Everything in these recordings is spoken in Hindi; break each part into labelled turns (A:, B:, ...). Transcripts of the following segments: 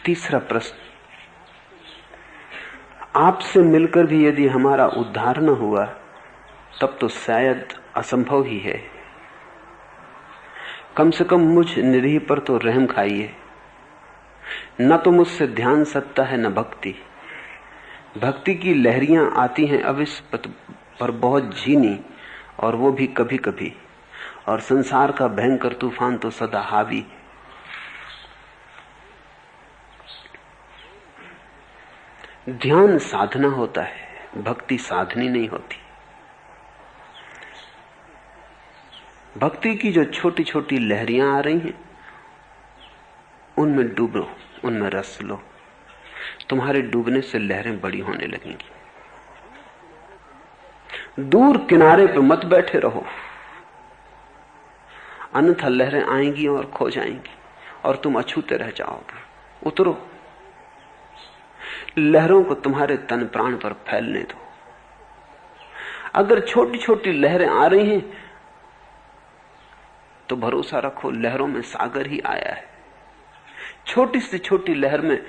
A: तीसरा प्रश्न, आपसे मिलकर भी यदि हमारा उद्धार न हुआ तब तो शायद असंभव ही है। कम से कम मुझ निरीह पर तो रहम खाइए। न तो मुझसे ध्यान सकता है न भक्ति। भक्ति की लहरियां आती हैं अब इस पर बहुत झीनी, और वो भी कभी कभी, और संसार का भयंकर तूफान तो सदा हावी। ध्यान साधना होता है, भक्ति साधनी नहीं होती। भक्ति की जो छोटी छोटी लहरियां आ रही हैं उनमें डूबो, उनमें रस लो। तुम्हारे डूबने से लहरें बड़ी होने लगेंगी। दूर किनारे पे मत बैठे रहो, अन्यथा लहरें आएंगी और खो जाएंगी और तुम अछूते रह जाओगे। उतरो, लहरों को तुम्हारे तन प्राण पर फैलने दो। अगर छोटी छोटी लहरें आ रही हैं तो भरोसा रखो, लहरों में सागर ही आया है। छोटी से छोटी लहर में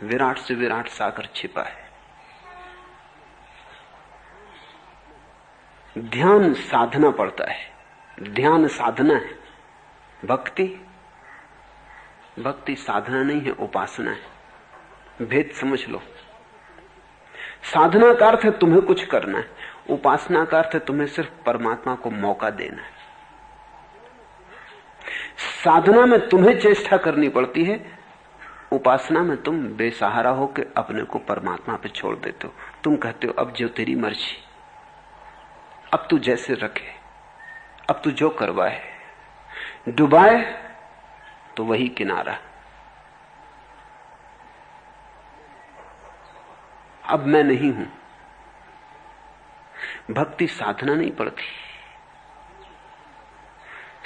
A: विराट से विराट सागर छिपा है। ध्यान साधना पड़ता है, ध्यान साधना है। भक्ति साधना नहीं है, उपासना है। भेद समझ लो। साधना का अर्थ है तुम्हें कुछ करना है, उपासना का अर्थ है तुम्हें सिर्फ परमात्मा को मौका देना है। साधना में तुम्हें चेष्टा करनी पड़ती है, उपासना में तुम बेसहारा होकर अपने को परमात्मा पे छोड़ देते हो। तुम कहते हो अब जो तेरी मर्जी, अब तू जैसे रखे, अब तू जो करवाए, डुबाए तो वही किनारा। अब मैं नहीं हूं। भक्ति साधना नहीं पड़ती,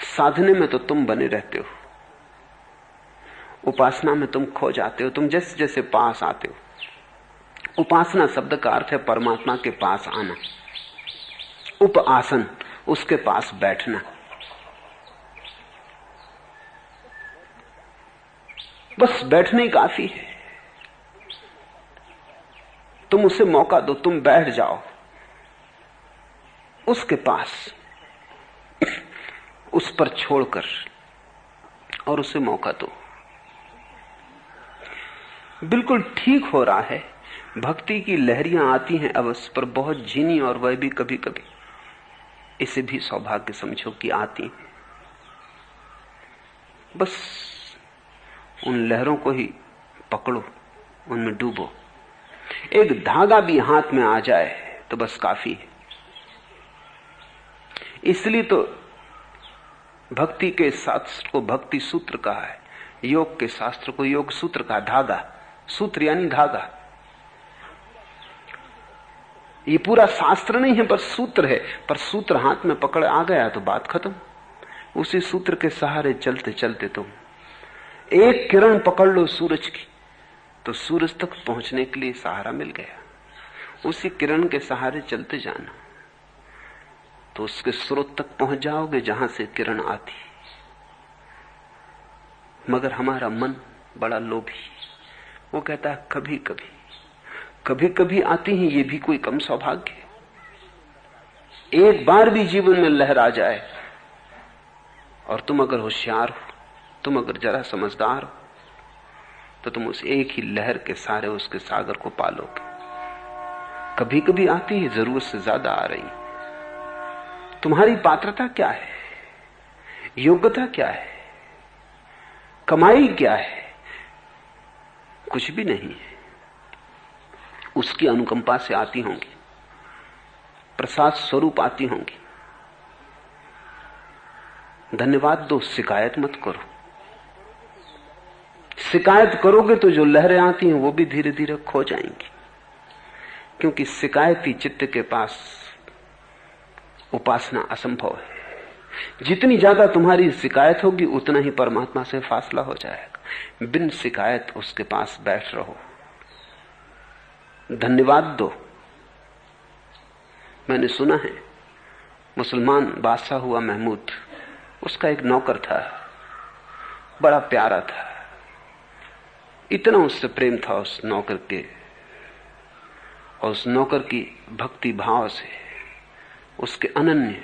A: साधने में तो तुम बने रहते हो, उपासना में तुम खो जाते हो। तुम जैसे जैसे पास आते हो, उपासना शब्द का अर्थ है परमात्मा के पास आना। उपआसन, उसके पास बैठना। बस बैठने ही काफी है। तुम उसे मौका दो, तुम बैठ जाओ उसके पास, उस पर छोड़कर, और उसे मौका दो। बिल्कुल ठीक हो रहा है। भक्ति की लहरियां आती हैं अवश्य, पर बहुत झीनी, और वह भी कभी कभी। इसे भी सौभाग्य समझो कि आती हैं। बस उन लहरों को ही पकड़ो, उनमें डूबो। एक धागा भी हाथ में आ जाए तो बस काफी है। इसलिए तो भक्ति के शास्त्र को भक्ति सूत्र कहा है, योग के शास्त्र को योग सूत्र का। धागा, सूत्र यानी धागा। ये पूरा शास्त्र नहीं है पर सूत्र है। पर सूत्र हाथ में पकड़ आ गया तो बात खत्म। उसी सूत्र के सहारे चलते चलते तुम एक किरण पकड़ लो सूरज की, तो सूरज तक पहुंचने के लिए सहारा मिल गया। उसी किरण के सहारे चलते जाना तो उसके स्रोत तक पहुंच जाओगे जहां से किरण आती। मगर हमारा मन बड़ा लोभी, वो कहता है कभी कभी, कभी कभी आती है, ये भी कोई कम सौभाग्य है। एक बार भी जीवन में लहर आ जाए, और तुम अगर होशियार हो, तुम अगर जरा समझदार हो, तो तुम उस एक ही लहर के सारे उसके सागर को पालोगे। कभी कभी आती है, जरूरत से ज्यादा आ रही। तुम्हारी पात्रता क्या है, योग्यता क्या है, कमाई क्या है? कुछ भी नहीं है। उसकी अनुकंपा से आती होंगी, प्रसाद स्वरूप आती होंगी। धन्यवाद दो, शिकायत मत करो। शिकायत करोगे तो जो लहरें आती हैं वो भी धीरे धीरे खो जाएंगी, क्योंकि शिकायती चित्त के पास उपासना असंभव है। जितनी ज्यादा तुम्हारी शिकायत होगी उतना ही परमात्मा से फासला हो जाएगा। बिन शिकायत उसके पास बैठ रहो, धन्यवाद दो। मैंने सुना है, मुसलमान बादशाह हुआ महमूद, उसका एक नौकर था, बड़ा प्यारा था। इतना उससे प्रेम था उस नौकर के और उस नौकर की भक्ति भाव से, उसके अनन्य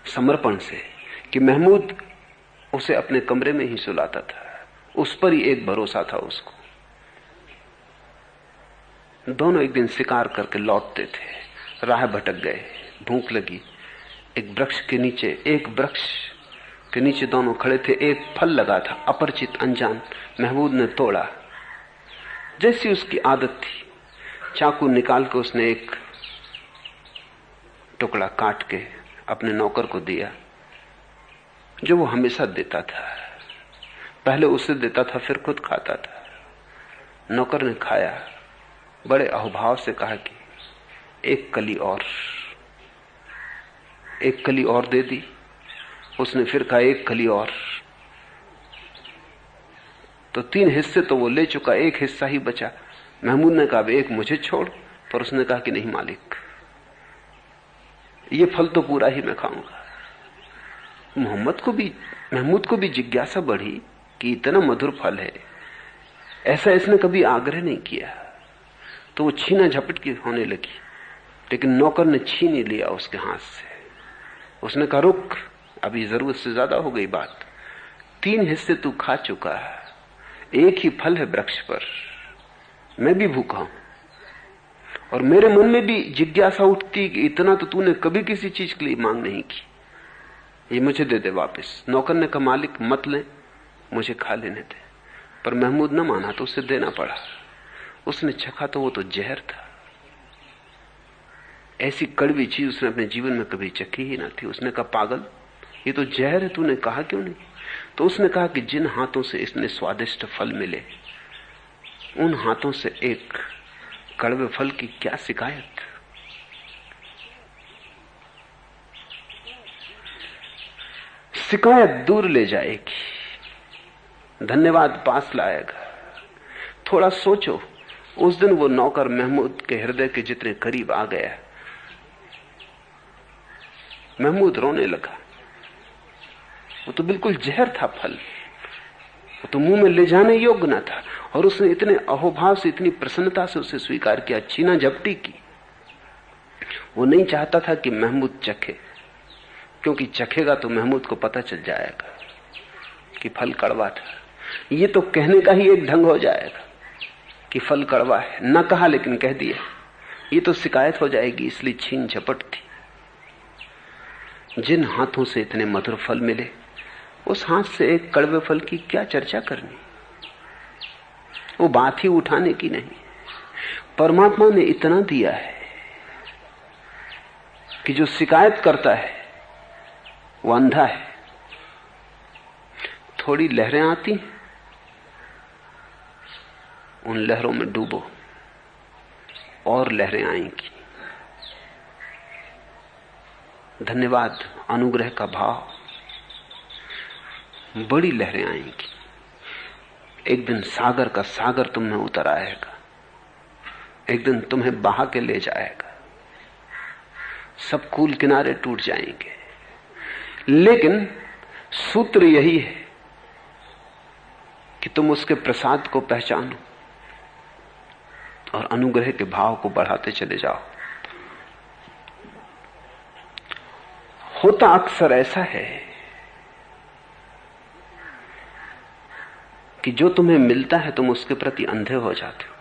A: समर्पण से, कि महमूद उसे अपने कमरे में ही सुलाता था। उस पर ही एक भरोसा था उसको। दोनों एक दिन शिकार करके लौटते थे, राह भटक गए, भूख लगी। एक वृक्ष के नीचे दोनों खड़े थे। एक फल लगा था, अपरिचित, अनजान। महमूद ने तोड़ा, जैसी उसकी आदत थी। चाकू निकाल के उसने एक टुकड़ा काट के अपने नौकर को दिया, जो वो हमेशा देता था। पहले उसे देता था, फिर खुद खाता था। नौकर ने खाया, बड़े अहोभाव से कहा कि एक कली और दे दी। उसने फिर कहा एक कली और। तो 3 हिस्से तो वो ले चुका, एक हिस्सा ही बचा। महमूद ने कहा एक मुझे छोड़, पर उसने कहा कि नहीं मालिक, ये फल तो पूरा ही मैं खाऊंगा। महमूद को भी जिज्ञासा बढ़ी कि इतना मधुर फल है, ऐसा इसने कभी आग्रह नहीं किया। तो वो छीना झपट की होने लगी, लेकिन नौकर ने छीन ही लिया उसके हाथ से। उसने कहा रुक, अभी जरूरत से ज्यादा हो गई बात। 3 हिस्से तू खा चुका है, एक ही फल है वृक्ष पर। मैं भी भूखा हूं और मेरे मन में भी जिज्ञासा उठती कि इतना तो तूने कभी किसी चीज के लिए मांग नहीं की, ये मुझे दे दे वापस। नौकर ने कहा मालिक मत ले, मुझे खा लेने दे। पर महमूद न माना तो उसे देना पड़ा। उसने चखा तो वो तो जहर था। ऐसी कड़वी चीज उसने अपने जीवन में कभी चखी ही ना थी। उसने कहा पागल, ये तो जहर है, तूने कहा क्यों नहीं? तो उसने कहा कि जिन हाथों से इसने स्वादिष्ट फल मिले, उन हाथों से एक कड़वे फल की क्या शिकायत। शिकायत दूर ले जाएगी, धन्यवाद पास लाएगा। थोड़ा सोचो, उस दिन वो नौकर महमूद के हृदय के जितने करीब आ गया। महमूद रोने लगा। वो तो बिल्कुल जहर था फल, वो तो मुंह में ले जाने योग्य न था। और उसने इतने अहोभाव से, इतनी प्रसन्नता से उसे स्वीकार किया, छीना झपटी की। वो नहीं चाहता था कि महमूद चखे, क्योंकि चखेगा तो महमूद को पता चल जाएगा कि फल कड़वा था। ये तो कहने का ही एक ढंग हो जाएगा कि फल कड़वा है। न कहा लेकिन कह दिया, ये तो शिकायत हो जाएगी, इसलिए छीन झपट थी। जिन हाथों से इतने मधुर फल मिले, उस हाथ से एक कड़वे फल की क्या चर्चा करनी? वो बात ही उठाने की नहीं। परमात्मा ने इतना दिया है कि जो शिकायत करता है वो अंधा है। थोड़ी लहरें आती, उन लहरों में डूबो, और लहरें आएंगी। धन्यवाद, अनुग्रह का भाव, बड़ी लहरें आएंगी। एक दिन सागर का सागर तुम में उतर आएगा, एक दिन तुम्हें बहा के ले जाएगा। सब कूल किनारे टूट जाएंगे, लेकिन सूत्र यही है कि तुम उसके प्रसाद को पहचानो और अनुग्रह के भाव को बढ़ाते चले जाओ। होता अक्सर ऐसा है कि जो तुम्हें मिलता है तुम उसके प्रति अंधे हो जाते हो।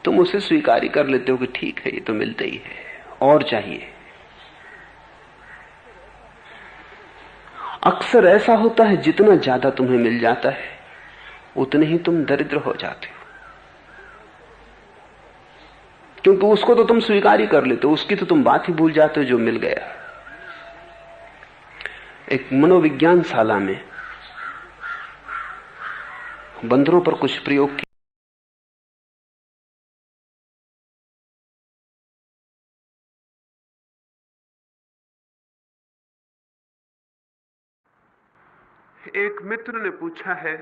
A: तुम उसे स्वीकार ही कर लेते हो कि ठीक है, ये तो मिलता ही है, और चाहिए। अक्सर ऐसा होता है, जितना ज्यादा तुम्हें मिल जाता है उतने ही तुम दरिद्र हो जाते हो, क्योंकि उसको तो तुम स्वीकार ही कर लेते हो, उसकी तो तुम बात ही भूल जाते हो जो मिल गया। एक मनोविज्ञान शाला में बंदरों पर कुछ प्रयोग किए। एक मित्र ने पूछा है